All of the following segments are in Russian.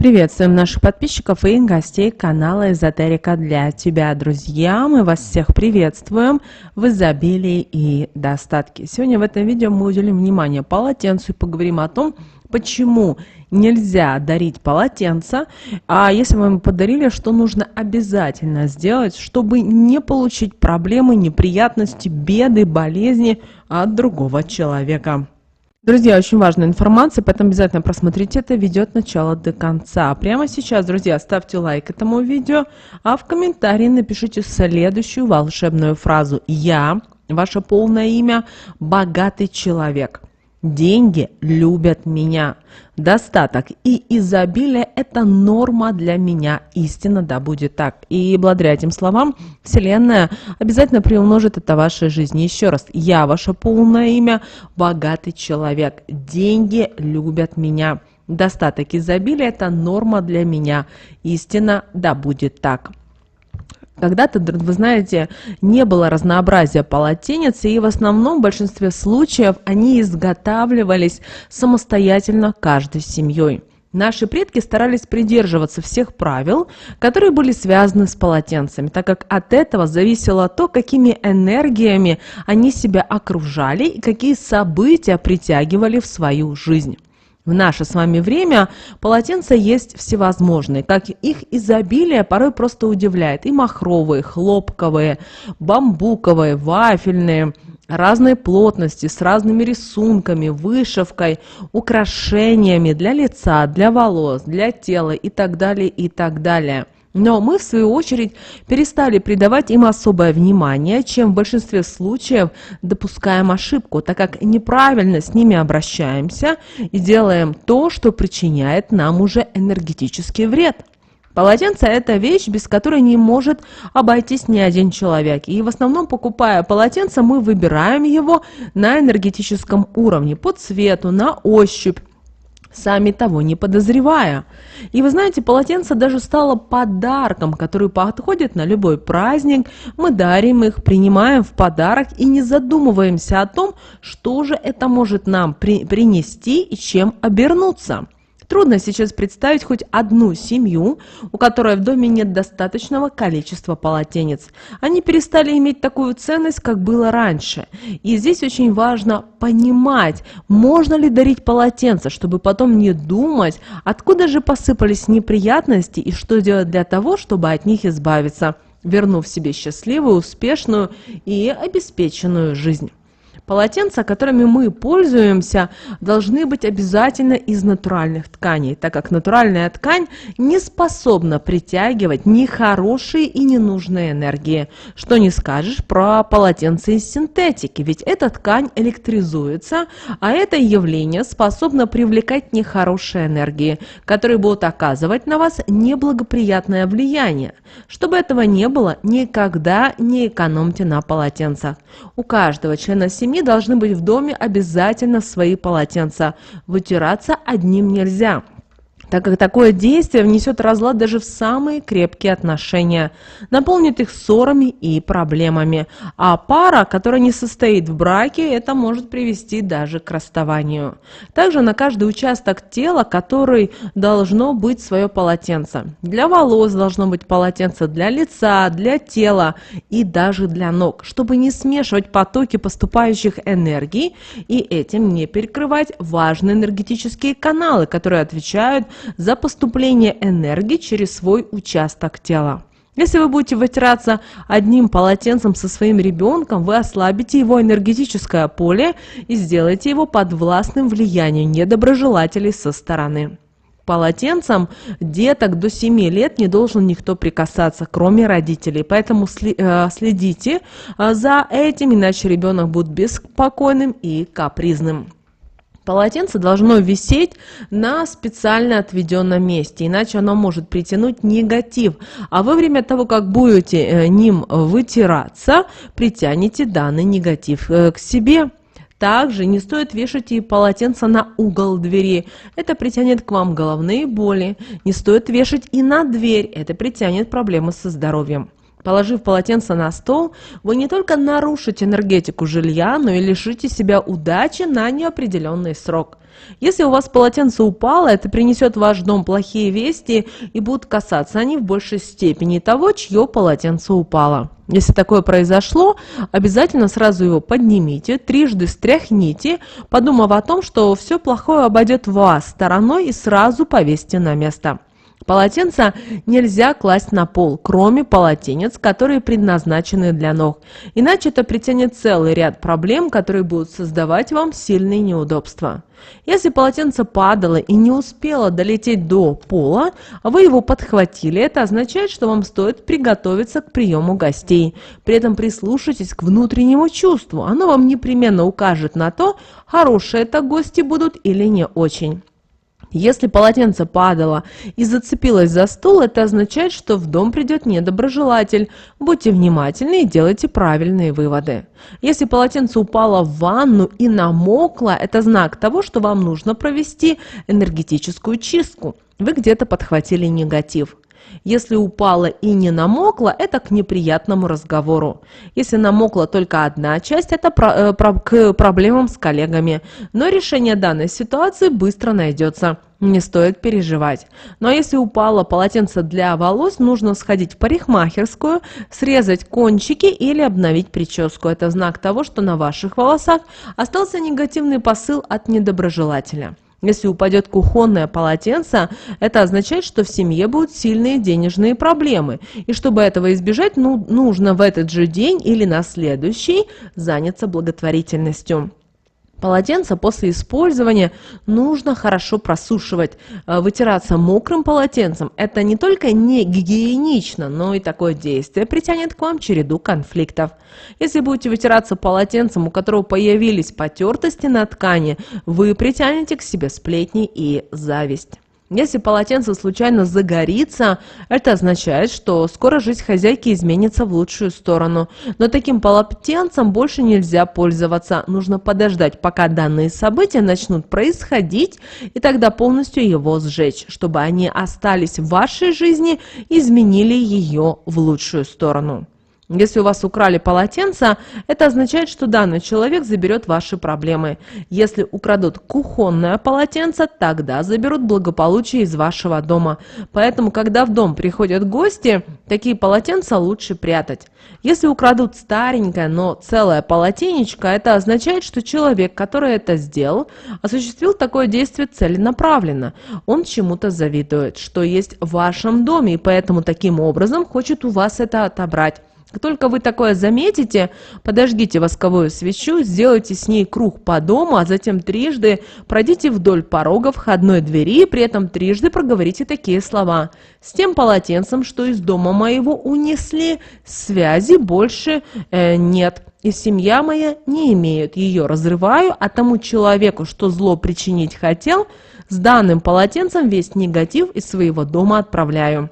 Приветствуем наших подписчиков и гостей канала Эзотерика для тебя, друзья. Мы вас всех приветствуем в изобилии и достатке. Сегодня в этом видео мы уделим внимание полотенцу и поговорим о том, почему нельзя дарить полотенца, а если вам подарили, что нужно обязательно сделать, чтобы не получить проблемы, неприятности, беды, болезни от другого человека. Друзья, очень важная информация, поэтому обязательно просмотрите это видео от начала до конца. Прямо сейчас, друзья, ставьте лайк этому видео, а в комментарии напишите следующую волшебную фразу. Я, ваше полное имя, богатый человек. Деньги любят меня. Достаток и изобилие – это норма для меня. Истинно, да будет так. И благодаря этим словам Вселенная обязательно приумножит это в вашей жизни. Еще раз, я, ваше полное имя, богатый человек. Деньги любят меня. Достаток и изобилие – это норма для меня. Истинно, да будет так. Когда-то, вы знаете, не было разнообразия полотенец, и в основном в большинстве случаев они изготавливались самостоятельно каждой семьей. Наши предки старались придерживаться всех правил, которые были связаны с полотенцами, так как от этого зависело то, какими энергиями они себя окружали и какие события притягивали в свою жизнь. В наше с вами время полотенца есть всевозможные, как их изобилие порой просто удивляет. И махровые, хлопковые, бамбуковые, вафельные, разной плотности, с разными рисунками, вышивкой, украшениями для лица, для волос, для тела и так далее, и так далее. Но мы, в свою очередь, перестали придавать им особое внимание, чем в большинстве случаев допускаем ошибку, так как неправильно с ними обращаемся и делаем то, что причиняет нам уже энергетический вред. Полотенце – это вещь, без которой не может обойтись ни один человек. И в основном, покупая полотенце, мы выбираем его на энергетическом уровне, по цвету, на ощупь, сами того не подозревая. И вы знаете, полотенце даже стало подарком, который подходит на любой праздник. Мы дарим их, принимаем в подарок и не задумываемся о том, что же это может нам принести и чем обернуться. Трудно сейчас представить хоть одну семью, у которой в доме нет достаточного количества полотенец. Они перестали иметь такую ценность, как было раньше. И здесь очень важно понимать, можно ли дарить полотенца, чтобы потом не думать, откуда же посыпались неприятности и что делать для того, чтобы от них избавиться, вернув себе счастливую, успешную и обеспеченную жизнь. Полотенца, которыми мы пользуемся, должны быть обязательно из натуральных тканей, так как натуральная ткань не способна притягивать нехорошие и ненужные энергии. Что не скажешь про полотенце из синтетики, ведь эта ткань электризуется, а это явление способно привлекать нехорошие энергии, которые будут оказывать на вас неблагоприятное влияние. Чтобы этого не было, никогда не экономьте на полотенцах. У каждого члена семьи должны быть в доме обязательно свои полотенца. Вытираться одним нельзя, так как такое действие внесет разлад даже в самые крепкие отношения, наполнит их ссорами и проблемами. А пара, которая не состоит в браке, это может привести даже к расставанию. Также на каждый участок тела, который должно быть свое полотенце. Для волос должно быть полотенце, для лица, для тела и даже для ног, чтобы не смешивать потоки поступающих энергий и этим не перекрывать важные энергетические каналы, которые отвечают за поступление энергии через свой участок тела. Если вы будете вытираться одним полотенцем со своим ребенком, вы ослабите его энергетическое поле и сделаете его подвластным влиянию недоброжелателей со стороны. Полотенцем деток до 7 лет не должен никто прикасаться, кроме родителей. Поэтому следите за этим, иначе ребенок будет беспокойным и капризным. Полотенце должно висеть на специально отведенном месте, иначе оно может притянуть негатив. А во время того, как будете ним вытираться, притянете данный негатив к себе. Также не стоит вешать и полотенце на угол двери. Это притянет к вам головные боли. Не стоит вешать и на дверь. Это притянет проблемы со здоровьем. Положив полотенце на стол, вы не только нарушите энергетику жилья, но и лишите себя удачи на неопределенный срок. Если у вас полотенце упало, это принесет в ваш дом плохие вести и будут касаться они в большей степени того, чье полотенце упало. Если такое произошло, обязательно сразу его поднимите, трижды стряхните, подумав о том, что все плохое обойдет вас стороной, и сразу повесьте на место. Полотенца нельзя класть на пол, кроме полотенец, которые предназначены для ног. Иначе это притянет целый ряд проблем, которые будут создавать вам сильные неудобства. Если полотенце падало и не успело долететь до пола, а вы его подхватили, это означает, что вам стоит приготовиться к приему гостей. При этом прислушайтесь к внутреннему чувству. Оно вам непременно укажет на то, хорошие это гости будут или не очень. Если полотенце падало и зацепилось за стул, это означает, что в дом придет недоброжелатель. Будьте внимательны и делайте правильные выводы. Если полотенце упало в ванну и намокло, это знак того, что вам нужно провести энергетическую чистку. Вы где-то подхватили негатив. Если упало и не намокло, это к неприятному разговору. Если намокла только одна часть, это к проблемам с коллегами. Но решение данной ситуации быстро найдется. Не стоит переживать. Но если упало полотенце для волос, нужно сходить в парикмахерскую, срезать кончики или обновить прическу. Это знак того, что на ваших волосах остался негативный посыл от недоброжелателя. Если упадет кухонное полотенце, это означает, что в семье будут сильные денежные проблемы. И чтобы этого избежать, нужно в этот же день или на следующий заняться благотворительностью. Полотенце после использования нужно хорошо просушивать. Вытираться мокрым полотенцем – это не только не гигиенично, но и такое действие притянет к вам череду конфликтов. Если будете вытираться полотенцем, у которого появились потертости на ткани, вы притянете к себе сплетни и зависть. Если полотенце случайно загорится, это означает, что скоро жизнь хозяйки изменится в лучшую сторону. Но таким полотенцем больше нельзя пользоваться. Нужно подождать, пока данные события начнут происходить, и тогда полностью его сжечь, чтобы они остались в вашей жизни и изменили ее в лучшую сторону. Если у вас украли полотенце, это означает, что данный человек заберет ваши проблемы. Если украдут кухонное полотенце, тогда заберут благополучие из вашего дома. Поэтому, когда в дом приходят гости, такие полотенца лучше прятать. Если украдут старенькое, но целое полотенечко, это означает, что человек, который это сделал, осуществил такое действие целенаправленно. Он чему-то завидует, что есть в вашем доме, и поэтому таким образом хочет у вас это отобрать. Как только вы такое заметите, подожгите восковую свечу, сделайте с ней круг по дому, а затем трижды пройдите вдоль порога входной двери, и при этом трижды проговорите такие слова: «С тем полотенцем, что из дома моего унесли, связи больше нет, и семья моя не имеет. Ее разрываю, а тому человеку, что зло причинить хотел, с данным полотенцем весь негатив из своего дома отправляю».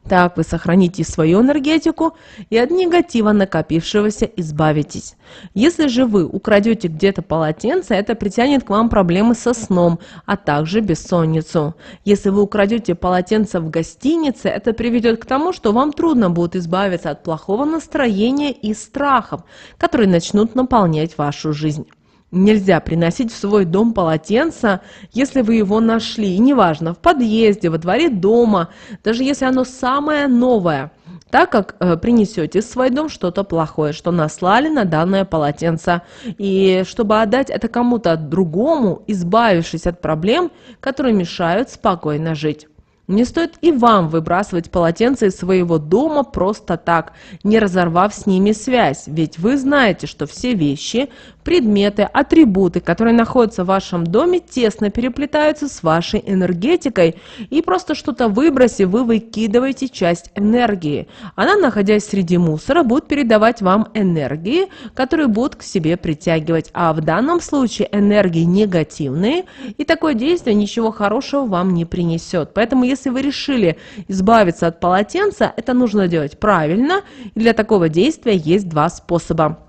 Так вы сохраните свою энергетику и от негатива накопившегося избавитесь. Если же вы украдете где-то полотенце, это притянет к вам проблемы со сном, а также бессонницу. Если вы украдете полотенце в гостинице, это приведет к тому, что вам трудно будет избавиться от плохого настроения и страхов, которые начнут наполнять вашу жизнь. Нельзя приносить в свой дом полотенце, если вы его нашли, и неважно, в подъезде, во дворе дома, даже если оно самое новое, так как принесете в свой дом что-то плохое, что наслали на данное полотенце. И чтобы отдать это кому-то другому, избавившись от проблем, которые мешают спокойно жить. Не стоит и вам выбрасывать полотенца из своего дома просто так, не разорвав с ними связь, ведь вы знаете, что все вещи, предметы, атрибуты, которые находятся в вашем доме, тесно переплетаются с вашей энергетикой, и просто что-то выбросив, вы выкидываете часть энергии. Она, находясь среди мусора, будет передавать вам энергии, которые будут к себе притягивать, а в данном случае энергии негативные, и такое действие ничего хорошего вам не принесет. Поэтому, если вы решили избавиться от полотенца, это нужно делать правильно, и для такого действия есть два способа.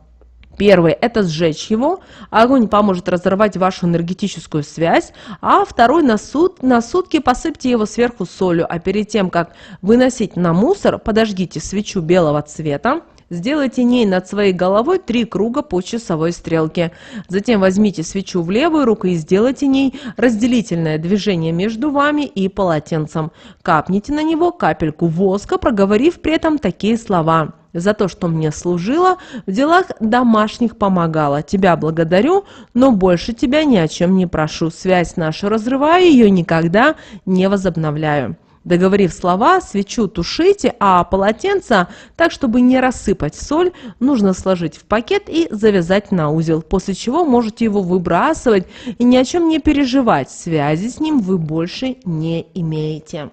Первый – это сжечь его, огонь поможет разорвать вашу энергетическую связь, а второй – на сутки посыпьте его сверху солью, а перед тем, как выносить на мусор, подожгите свечу белого цвета, сделайте ней над своей головой 3 круга по часовой стрелке. Затем возьмите свечу в левую руку и сделайте ней разделительное движение между вами и полотенцем. Капните на него капельку воска, проговорив при этом такие слова: «За то, что мне служила, в делах домашних помогала. Тебя благодарю, но больше тебя ни о чем не прошу. Связь нашу разрываю, ее никогда не возобновляю». Договорив слова, свечу тушите, а полотенце, так чтобы не рассыпать соль, нужно сложить в пакет и завязать на узел, после чего можете его выбрасывать и ни о чем не переживать. Связи с ним вы больше не имеете.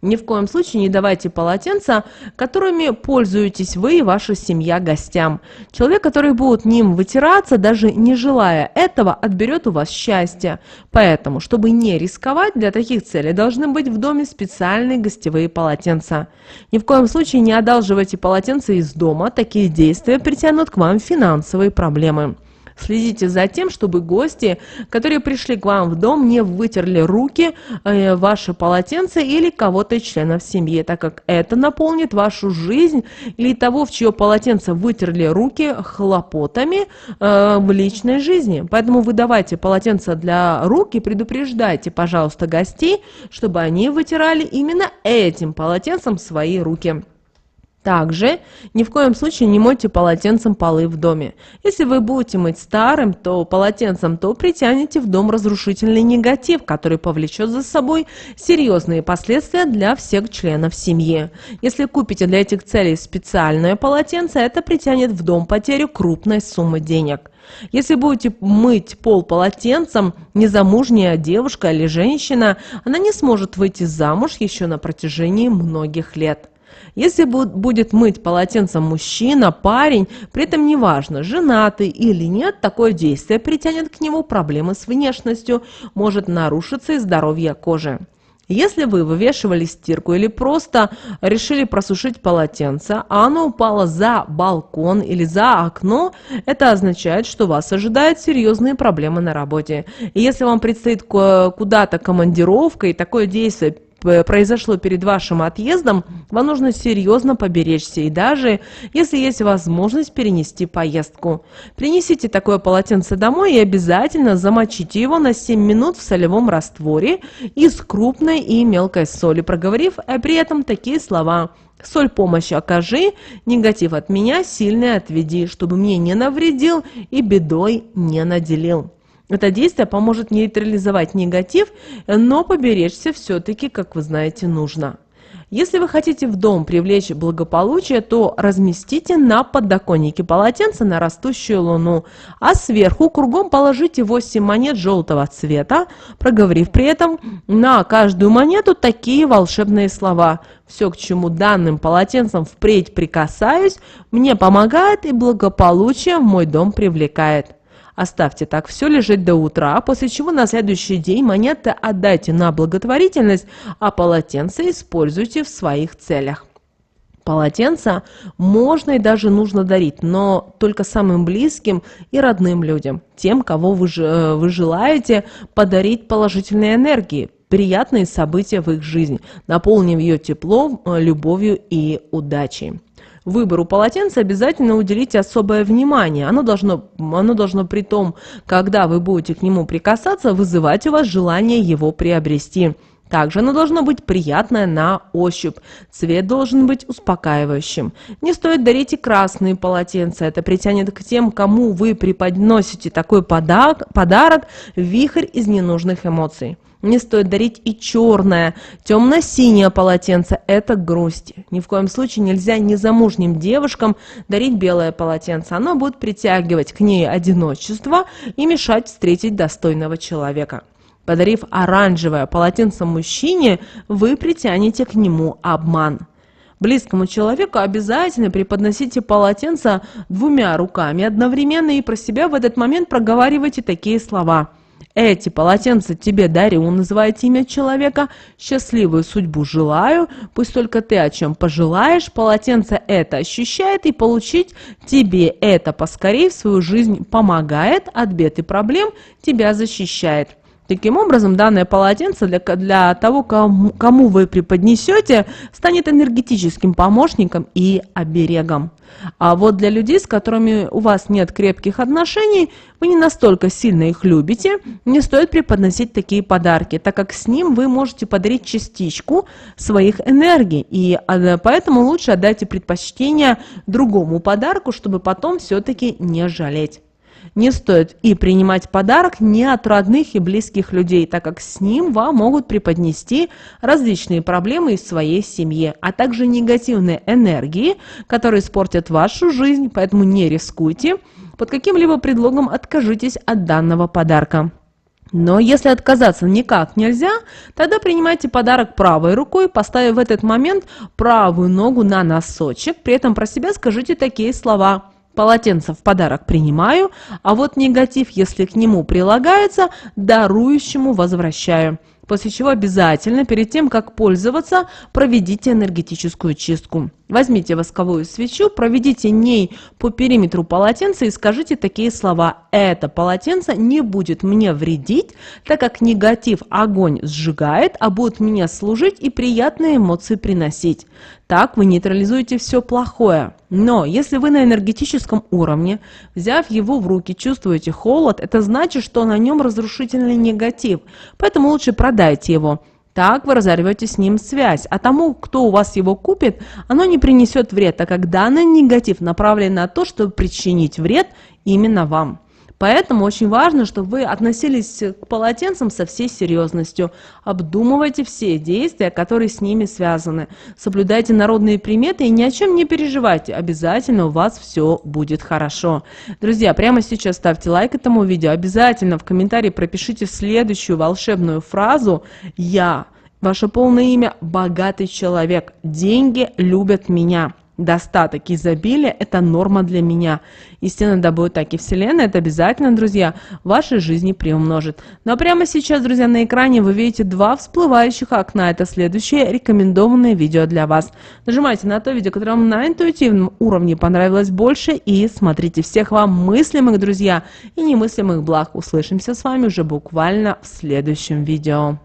Ни в коем случае не давайте полотенца, которыми пользуетесь вы и ваша семья, гостям. Человек, который будет ним вытираться, даже не желая этого, отберет у вас счастье. Поэтому, чтобы не рисковать, для таких целей должны быть в доме специальные гостевые полотенца. Ни в коем случае не одалживайте полотенца из дома, такие действия притянут к вам финансовые проблемы. Следите за тем, чтобы гости, которые пришли к вам в дом, не вытерли руки, ваши полотенца или кого-то из членов семьи, так как это наполнит вашу жизнь или того, в чье полотенце вытерли руки, хлопотами в личной жизни. Поэтому выдавайте полотенца для рук и предупреждайте, пожалуйста, гостей, чтобы они вытирали именно этим полотенцем свои руки. Также ни в коем случае не мойте полотенцем полы в доме. Если вы будете мыть старым полотенцем, то притянете в дом разрушительный негатив, который повлечет за собой серьезные последствия для всех членов семьи. Если купите для этих целей специальное полотенце, это притянет в дом потерю крупной суммы денег. Если будете мыть пол полотенцем, незамужняя девушка или женщина, она не сможет выйти замуж еще на протяжении многих лет. Если будет мыть полотенцем мужчина, парень, при этом неважно, женатый или нет, такое действие притянет к нему проблемы с внешностью, может нарушиться и здоровье кожи. Если вы вывешивали стирку или просто решили просушить полотенце, а оно упало за балкон или за окно, это означает, что вас ожидают серьезные проблемы на работе. И если вам предстоит куда-то командировка и такое действие произошло перед вашим отъездом, вам нужно серьезно поберечься и даже, если есть возможность, перенести поездку. Принесите такое полотенце домой и обязательно замочите его на 7 минут в солевом растворе из крупной и мелкой соли, проговорив при этом такие слова: «Соль помощи окажи, негатив от меня сильный отведи, чтобы мне не навредил и бедой не наделил». Это действие поможет нейтрализовать негатив, но поберечься все-таки, как вы знаете, нужно. Если вы хотите в дом привлечь благополучие, то разместите на подоконнике полотенце на растущую луну, а сверху кругом положите 8 монет желтого цвета, проговорив при этом на каждую монету такие волшебные слова: «Все, к чему данным полотенцем впредь прикасаюсь, мне помогает и благополучие в мой дом привлекает». Оставьте так все лежать до утра, после чего на следующий день монеты отдайте на благотворительность, а полотенце используйте в своих целях. Полотенца можно и даже нужно дарить, но только самым близким и родным людям, тем, кого вы желаете подарить положительной энергии, приятные события в их жизни, наполнив ее теплом, любовью и удачей. Выбору полотенца обязательно уделите особое внимание. Оно должно при том, когда вы будете к нему прикасаться, вызывать у вас желание его приобрести. Также оно должно быть приятное на ощупь. Цвет должен быть успокаивающим. Не стоит дарить и красные полотенца. Это притянет к тем, кому вы преподносите такой подарок, вихрь из ненужных эмоций. Не стоит дарить и черное, темно-синее полотенце. Это грусть. Ни в коем случае нельзя незамужним девушкам дарить белое полотенце. Оно будет притягивать к ней одиночество и мешать встретить достойного человека. Подарив оранжевое полотенце мужчине, вы притянете к нему обман. Близкому человеку обязательно преподносите полотенце 2 руками одновременно и про себя в этот момент проговаривайте такие слова: Эти полотенца тебе дарю, называйте имя человека, счастливую судьбу желаю, пусть только ты о чем пожелаешь, полотенце это ощущает, и получить тебе это поскорей в свою жизнь помогает, от бед и проблем тебя защищает. Таким образом, данное полотенце для того, кому вы преподнесете, станет энергетическим помощником и оберегом. А вот для людей, с которыми у вас нет крепких отношений, вы не настолько сильно их любите, не стоит преподносить такие подарки, так как с ним вы можете подарить частичку своих энергий. И поэтому лучше отдайте предпочтение другому подарку, чтобы потом все-таки не жалеть. Не стоит и принимать подарок не от родных и близких людей, так как с ним вам могут преподнести различные проблемы из своей семьи, а также негативные энергии, которые испортят вашу жизнь, поэтому не рискуйте. Под каким-либо предлогом откажитесь от данного подарка. Но если отказаться никак нельзя, тогда принимайте подарок правой рукой, поставив в этот момент правую ногу на носочек, при этом про себя скажите такие слова: полотенце в подарок принимаю, а вот негатив, если к нему прилагается, дарующему возвращаю. После чего обязательно перед тем, как пользоваться, проведите энергетическую чистку. Возьмите восковую свечу, проведите ней по периметру полотенца и скажите такие слова: это полотенце не будет мне вредить, так как негатив огонь сжигает, а будет мне служить и приятные эмоции приносить. Так вы нейтрализуете все плохое. Но если вы на энергетическом уровне, взяв его в руки, чувствуете холод, это значит, что на нем разрушительный негатив, поэтому лучше продайте его. Так вы разорвете с ним связь, а тому, кто у вас его купит, оно не принесет вред, так как данный негатив направлен на то, чтобы причинить вред именно вам. Поэтому очень важно, чтобы вы относились к полотенцам со всей серьезностью. Обдумывайте все действия, которые с ними связаны. Соблюдайте народные приметы и ни о чем не переживайте. Обязательно у вас все будет хорошо. Друзья, прямо сейчас ставьте лайк этому видео. Обязательно в комментарии пропишите следующую волшебную фразу: «Я». Ваше полное имя – богатый человек. Деньги любят меня. Достаток, изобилие – это норма для меня. Истинно да будет так, и Вселенная это обязательно, друзья, в вашей жизни приумножит. Ну а прямо сейчас, друзья, на экране вы видите два всплывающих окна. Это следующее рекомендованное видео для вас. Нажимайте на то видео, которое вам на интуитивном уровне понравилось больше, и смотрите. Всех вам мыслимых, друзья, и немыслимых благ. Услышимся с вами уже буквально в следующем видео.